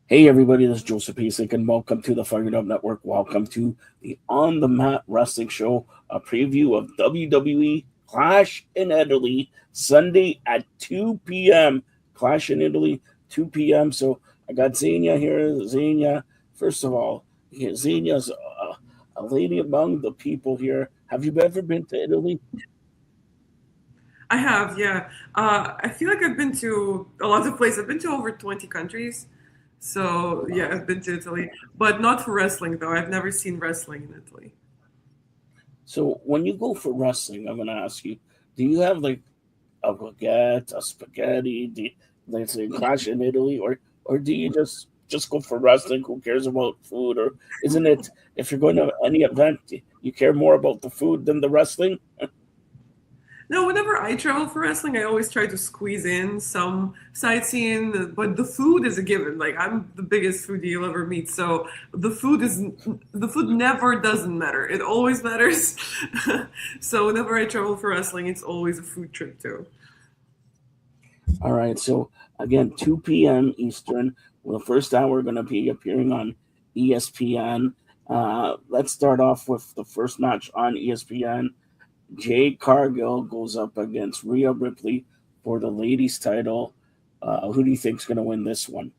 Hey everybody, this is Joseph Pasek, and welcome to the Fired Up Network. Welcome to the On the Mat Wrestling Show, a preview of WWE Clash in Italy, Sunday at 2 p.m. Clash in Italy, 2 p.m. So I got Xenia here. Xenia, first of all, Xenia's a lady among the people here. Have you ever been to Italy? I have, yeah. I feel like I've been to a lot of places. I've been to over 20 countries. So, yeah, I've been to Italy, but not for wrestling, though. I've never seen wrestling in Italy. So when you go for wrestling, I'm going to ask you, do you have like a baguette, a spaghetti, let's say clash in Italy, or do you just go for wrestling? Who cares about food? Or isn't it if you're going to any event, you care more about the food than the wrestling? No, whenever I travel for wrestling, I always try to squeeze in some sightseeing, but the food is a given. Like, I'm the biggest foodie you'll ever meet, so the food never doesn't matter. It always matters. So, whenever I travel for wrestling, it's always a food trip, too. All right, so again, 2 p.m. Eastern. Well, the first hour going to be appearing on ESPN. Let's start off with the first match on ESPN. Jade Cargill goes up against Rhea Ripley for the ladies' title. Who do you think's going to win this one?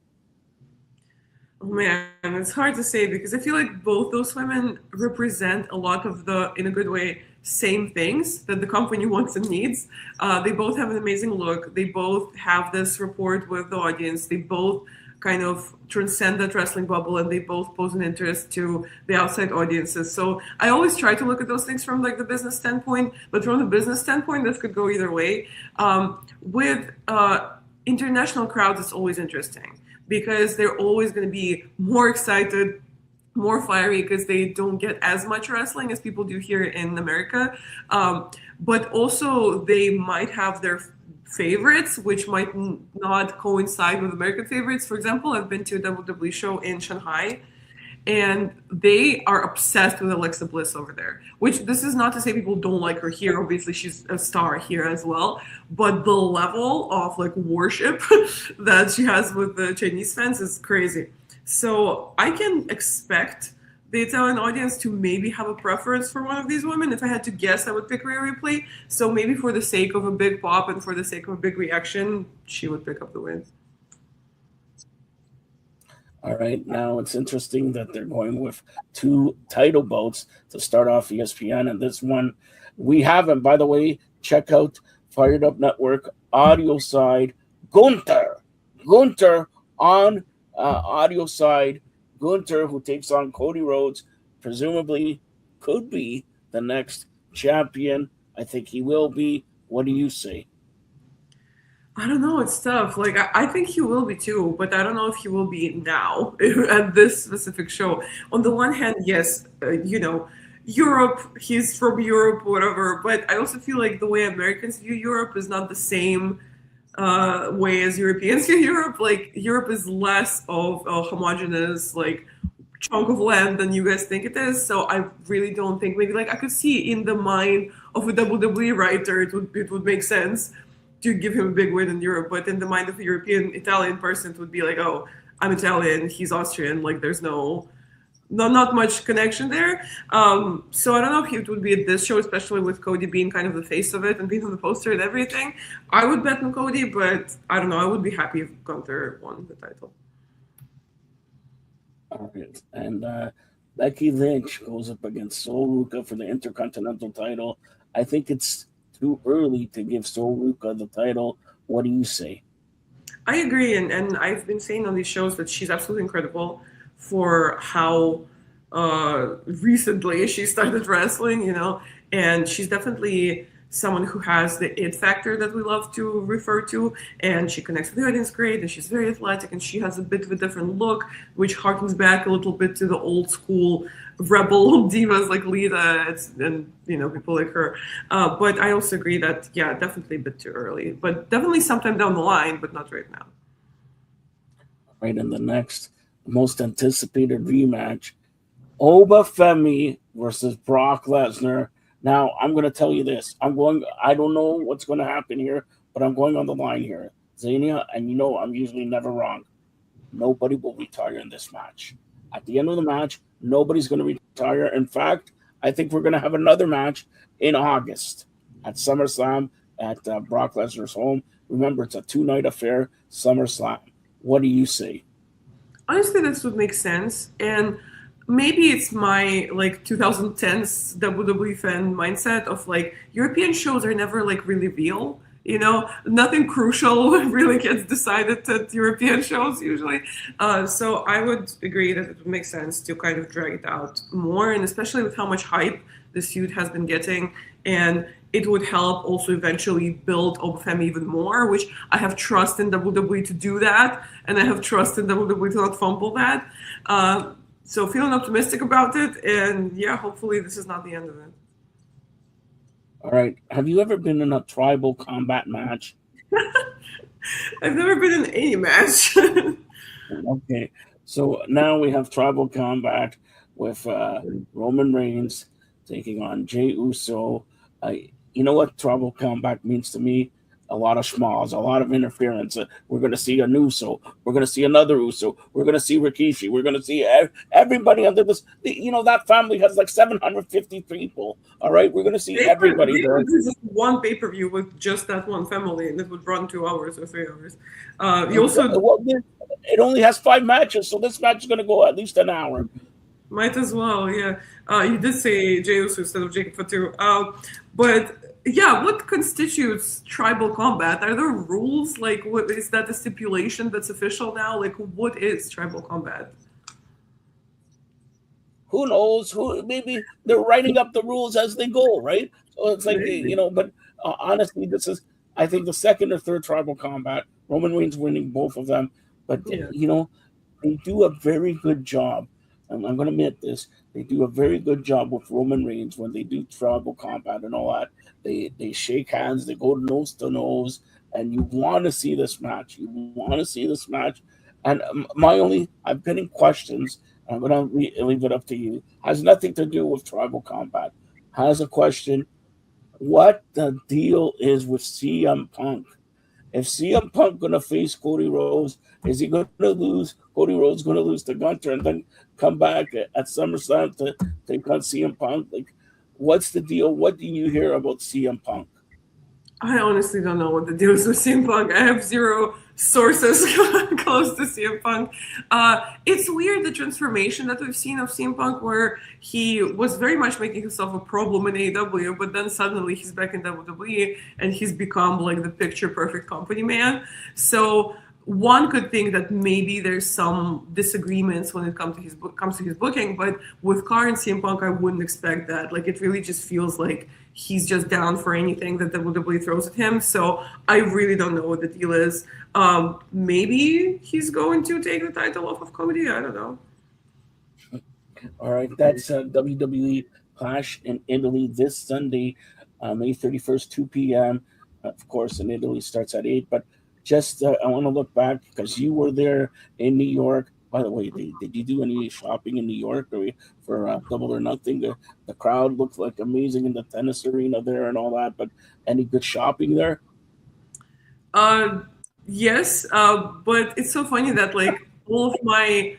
Oh man, it's hard to say because I feel like both those women represent a lot of the, in a good way, same things that the company wants and needs. They both have an amazing look. They both have this rapport with the audience. They both kind of transcend that wrestling bubble and they both pose an interest to the outside audiences. So I always try to look at those things from like the business standpoint, but from the business standpoint, this could go either way. With international crowds, it's always interesting because they're always going to be more excited, more fiery because they don't get as much wrestling as people do here in America. But also, they might have their favorites, which might not coincide with American favorites. For example, I've been to a WWE show in Shanghai, and they are obsessed with Alexa Bliss over there. Which this is not to say people don't like her here. Obviously, she's a star here as well. But the level of like worship that she has with the Chinese fans is crazy. So I can expect the Italian audience to maybe have a preference for one of these women. If I had to guess, I would pick Rhea Ripley. So maybe for the sake of a big pop and for the sake of a big reaction, she would pick up the win. All right, now it's interesting that they're going with two title bouts to start off ESPN, and this one we haven't. By the way, check out Fired Up Network audio side. Gunter, Gunter on audio side. Gunter, who takes on Cody Rhodes, presumably could be the next champion. I think he will be. What do you say? I don't know. It's tough. Like I think he will be too, but I don't know if he will be now at this specific show. On the one hand, yes, Europe. He's from Europe, whatever. But I also feel like the way Americans view Europe is not the same way as Europeans view Europe. Like Europe is less of a homogenous like chunk of land than you guys think it is. So I really don't think maybe like I could see in the mind of a WWE writer it would make sense to give him a big win in Europe, but in the mind of a European Italian person it would be like, oh, I'm Italian, he's Austrian, like there's not much connection there. So I don't know if it would be at this show, especially with Cody being kind of the face of it and being on the poster and everything. I would bet on Cody, but I don't know. I would be happy if Gunther won the title. All right. And Becky Lynch goes up against Sol Ruka for the Intercontinental title. I think it's too early to give Sol Ruka the title. What do you say? I agree, and I've been saying on these shows that she's absolutely incredible for how recently she started wrestling, and she's definitely someone who has the it factor that we love to refer to, and she connects with the audience great, and she's very athletic, and she has a bit of a different look, which harkens back a little bit to the old school rebel divas like Lita and people like her. But I also agree that yeah, definitely a bit too early, but definitely sometime down the line, but not right now. Right in the next most anticipated rematch, Oba Femi versus Brock Lesnar. Now, I'm going to tell you this. I don't know what's going to happen here, but I'm going on the line here. Xenia, and I'm usually never wrong. nobody will retire in this match. At the end of the match, nobody's going to retire. In fact, I think we're going to have another match in August at SummerSlam at Brock Lesnar's home. Remember, it's a 2-night affair, SummerSlam. What do you say? Honestly, this would make sense. And maybe it's my like 2010s WWE fan mindset of like European shows are never like really real. You know, nothing crucial really gets decided at European shows usually. So I would agree that it would make sense to kind of drag it out more, and especially with how much hype this feud has been getting. And it would help also eventually build Obafemi even more, which I have trust in WWE to do that, and I have trust in WWE to not fumble that. So feeling optimistic about it, and yeah, hopefully this is not the end of it. All right. Have you ever been in a tribal combat match? I've never been in any match. Okay. So now we have tribal combat with Roman Reigns taking on Jey Uso. You know what tribal combat means to me? A lot of schmalls, a lot of interference. We're going to see an Uso. We're going to see another Uso. We're going to see Rikishi. We're going to see everybody under this. You know, that family has like 750 people. All right. We're going to see everybody there. This is one pay-per-view with just that one family, and it would run 2 hours or 3 hours. It only has 5 matches, so this match is going to go at least an hour. Might as well, yeah. You did say Jey Uso instead of Jacob Fatu. But yeah, what constitutes tribal combat? Are there rules? Like, what is that a stipulation that's official now? Like, what is tribal combat? Who knows? Maybe they're writing up the rules as they go, right? So it's like, but honestly, this is, I think, the second or third tribal combat. Roman Reigns winning both of them. But, they do a very good job. I'm going to admit this. They do a very good job with Roman Reigns when they do tribal combat and all that. They shake hands, they go nose to nose, and you want to see this match. And I'm getting questions. I'm going to leave it up to you. Has nothing to do with tribal combat. Has a question. What the deal is with CM Punk? If CM Punk going to face Cody Rhodes, is he going to lose? Cody Rhodes going to lose to Gunther and then come back at SummerSlam to take on CM Punk? Like, what's the deal? What do you hear about CM Punk? I honestly don't know what the deal is with CM Punk. I have zero sources close to CM Punk. It's weird, the transformation that we've seen of CM Punk, where he was very much making himself a problem in AEW, but then suddenly he's back in WWE and he's become like the picture perfect company man. So one could think that maybe there's some disagreements when it comes to his booking, but with current CM Punk, I wouldn't expect that. Like, it really just feels like he's just down for anything that WWE throws at him. So I really don't know what the deal is. Maybe he's going to take the title off of Cody. I don't know. All right, that's WWE Clash in Italy this Sunday, May 31st, 2 p.m. Of course, in Italy starts at 8, but just I want to look back because you were there in New York. By the way, did you do any shopping in New York for Double or Nothing? The crowd looked like amazing in the tennis arena there and all that, but any good shopping there? Yes, but it's so funny that like all of my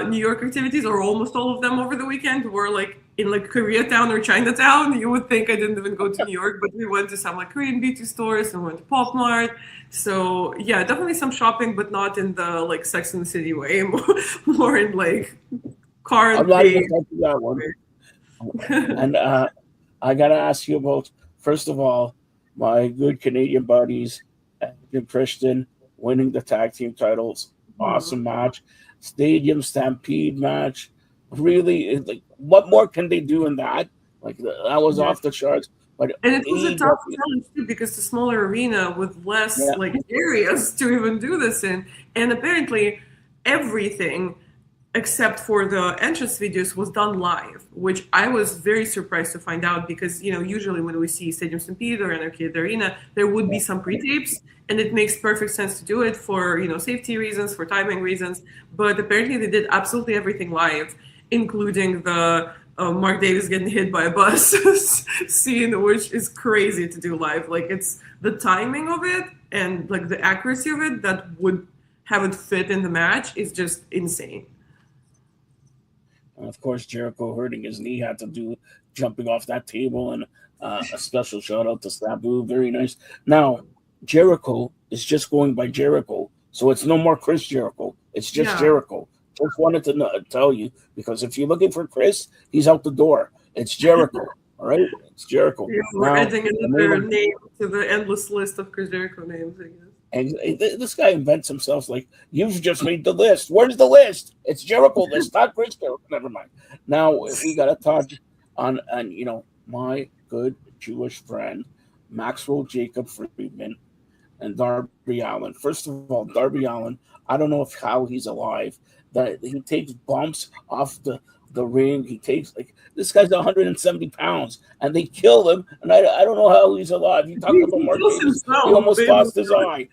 New York activities, or almost all of them over the weekend, were like in like Koreatown or Chinatown. You would think I didn't even go to New York, but we went to some like Korean beauty stores and went to Pop Mart. So yeah, definitely some shopping, but not in the like Sex and the City way, more in like car. I'm not even touching that one. And I gotta ask you about, first of all, my good Canadian buddies, Jim Christian winning the tag team titles. Awesome match. Stadium Stampede match. Really, like, what more can they do in that? Like, that was off the charts. But and it was a tough challenge too, because the smaller arena with less like areas to even do this in, and apparently everything except for the entrance videos was done live, which I was very surprised to find out, because usually when we see Stadium Stampede or Anarchy at the Arena, there would be some pre-tapes, and it makes perfect sense to do it for safety reasons, for timing reasons. But apparently they did absolutely everything live, including the Mark Davis getting hit by a bus scene, which is crazy to do live. Like, it's the timing of it and like the accuracy of it that would have it fit in the match is just insane. And of course, Jericho hurting his knee had to do jumping off that table, and a special shout out to Sabu. Very nice. Now, Jericho is just going by Jericho, so it's no more Chris Jericho. It's just Jericho. Just wanted to tell you, because if you're looking for Chris, he's out the door. It's Jericho. All right, it's Jericho. Yeah, we're adding another name to the endless list of Chris Jericho names, I guess. And this guy invents himself like, you've just made the list. Where's the list? It's Jericho list, not Chris Jericho. Never mind. Now we got to touch on my good Jewish friend Maxwell Jacob Friedman and Darby Allin. First of all, Darby Allin, I don't know how he's alive. That he takes bumps off the ring. He takes this guy's 170 pounds, and they kill him. And I don't know how he's alive. You talking about Mark Davis? He almost lost his eye.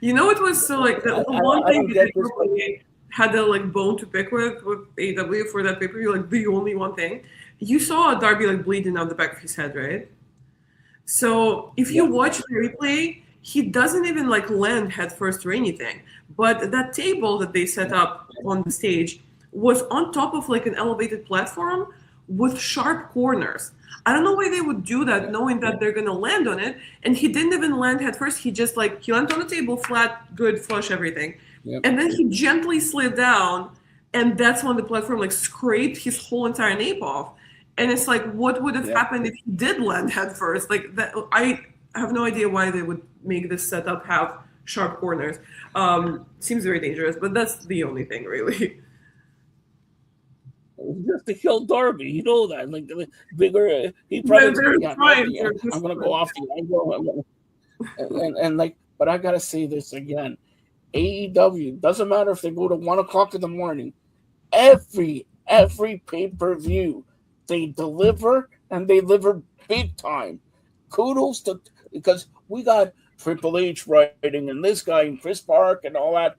You know, it was so the one thing that they had a bone to pick with AEW for that pay-per-view, the only one thing. You saw Darby bleeding out the back of his head, right? So if you watch the replay, he doesn't even land headfirst or anything. But that table that they set up on the stage was on top of an elevated platform with sharp corners. I don't know why they would do that, knowing that they're gonna land on it. And he didn't even land head first. He just he landed on the table, flat, good, flush, everything. Yep. And then he gently slid down, and that's when the platform scraped his whole entire nape off. And it's what would have happened if he did land head first? That, I have no idea why they would make this setup have sharp corners. Seems very dangerous, but that's the only thing, really. Just to kill Darby, you know that. Bigger, he probably. I'm gonna go off the angle, but I gotta say this again. AEW doesn't matter if they go to 1:00 in the morning. Every pay-per-view, they deliver, and they deliver big time. Kudos to, because we got Triple H writing and this guy and Chris Park and all that.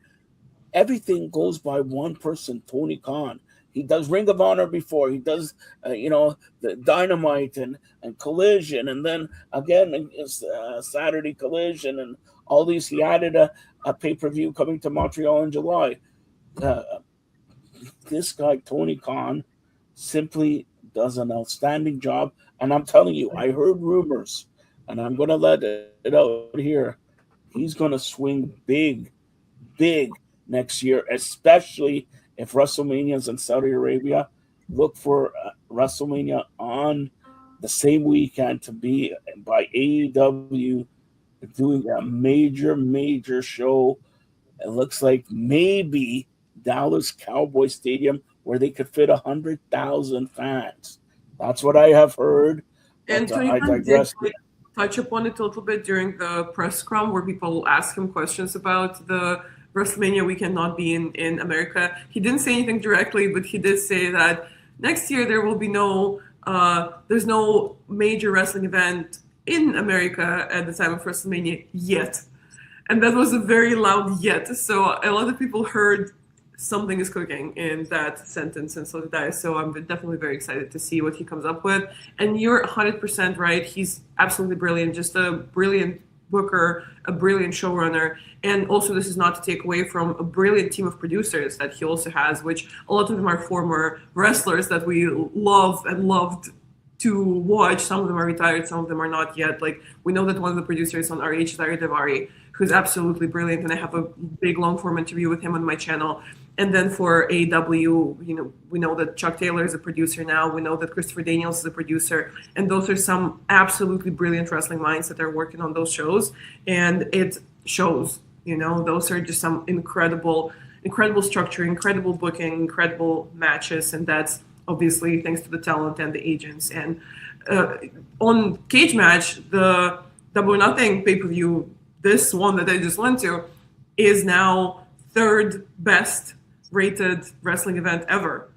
Everything goes by one person, Tony Khan. He does Ring of Honor before. He does, the Dynamite and Collision, and then again Saturday Collision and all these. He added a pay-per-view coming to Montreal in July. This guy Tony Khan simply does an outstanding job, and I'm telling you, I heard rumors, and I'm going to let it out here. He's going to swing big next year, especially if WrestleMania is in Saudi Arabia. Look for WrestleMania on the same weekend to be by AEW doing a major show. It looks like maybe Dallas Cowboy Stadium, where they could fit 100,000 fans. That's what I have heard. And Tony Khan did touch upon it a little bit during the press scrum, where people ask him questions about the WrestleMania weekend not being in America. He didn't say anything directly, but he did say that next year there will be there's no major wrestling event in America at the time of WrestleMania yet. And that was a very loud yet. So a lot of people heard something is cooking in that sentence, and so did I. So I'm definitely very excited to see what he comes up with. And you're 100% right. He's absolutely brilliant, just a brilliant booker, a brilliant showrunner. And also, this is not to take away from a brilliant team of producers that he also has, which a lot of them are former wrestlers that we love and loved to watch. Some of them are retired, some of them are not yet. We know that one of the producers on RH is Ari Daivari, who's absolutely brilliant, and I have a big long-form interview with him on my channel. And then for AEW, we know that Chuck Taylor is a producer now. We know that Christopher Daniels is a producer. And those are some absolutely brilliant wrestling minds that are working on those shows. And it shows, those are just some incredible structure, incredible booking, incredible matches. And that's obviously thanks to the talent and the agents. And on Cage Match, the Double or Nothing pay-per-view, this one that I just went to, is now third best rated wrestling event ever,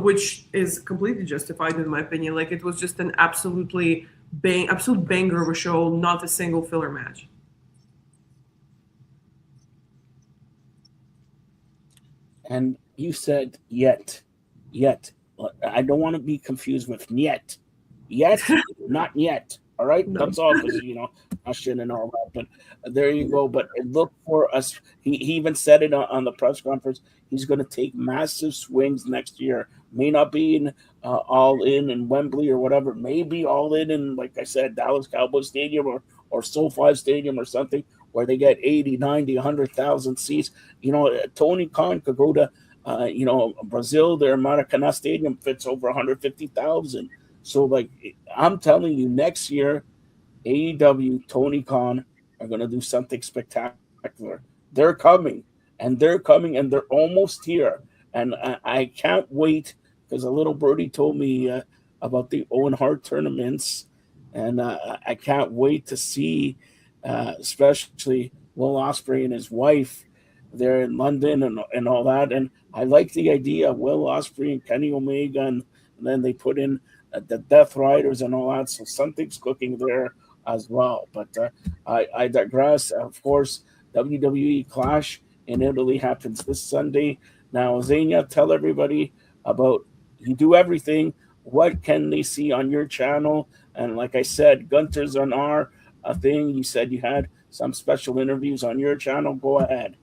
which is completely justified in my opinion. It was just an absolute banger of a show, not a single filler match. And you said yet. I don't want to be confused with yet, not yet. All right, no. That's all, because caution and all that. But there you go. But look for us. He even said it on the press conference. He's going to take massive swings next year. May not be in all in Wembley or whatever. Maybe all in, like I said, Dallas Cowboys Stadium or SoFi Stadium or something where they get 80, 90, 100,000 seats. Tony Khan could go to, Brazil. Their Maracanã Stadium fits over 150,000. So, like, I'm telling you, next year, AEW, Tony Khan are going to do something spectacular. They're coming, and they're almost here. And I can't wait because a little birdie told me about the Owen Hart tournaments, and I can't wait to see, especially Will Ospreay and his wife there in London and all that. And I like the idea of Will Ospreay and Kenny Omega, and then they put in the Death Riders and all that. So something's cooking there as well. But I digress. Of course, WWE Clash in Italy happens this Sunday. Now, Xenia, tell everybody about you do everything. What can they see on your channel? And like I said, Gunter's on our thing. You said you had some special interviews on your channel. Go ahead.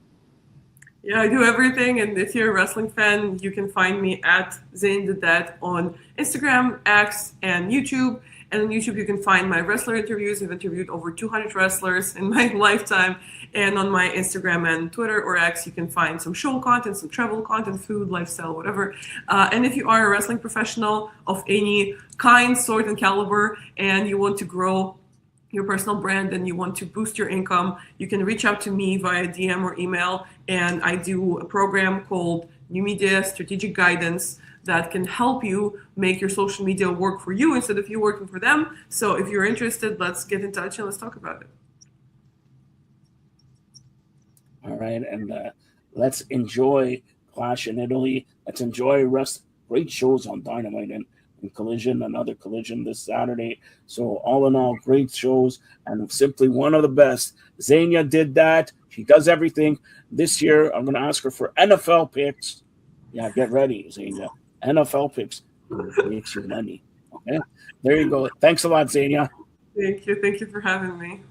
Yeah, I do everything. And if you're a wrestling fan, you can find me at Zane the Dad on Instagram, X, and YouTube. And on YouTube, you can find my wrestler interviews. I've interviewed over 200 wrestlers in my lifetime. And on my Instagram and Twitter or X, you can find some show content, some travel content, food, lifestyle, whatever. And if you are a wrestling professional of any kind, sort, and caliber, and you want to grow your personal brand and you want to boost your income, you can reach out to me via DM or email. And I do a program called New Media Strategic Guidance that can help you make your social media work for you instead of you working for them. So if you're interested, let's get in touch and let's talk about it. All right. And let's enjoy Clash in Italy. Let's enjoy great shows on Dynamite and Collision, another Collision this Saturday. So all in all, great shows and simply one of the best. Xenia did that. She does everything. This year, I'm going to ask her for NFL picks. Yeah, get ready, Xenia. NFL picks makes you money. Okay, there you go. Thanks a lot, Xenia. Thank you. Thank you for having me.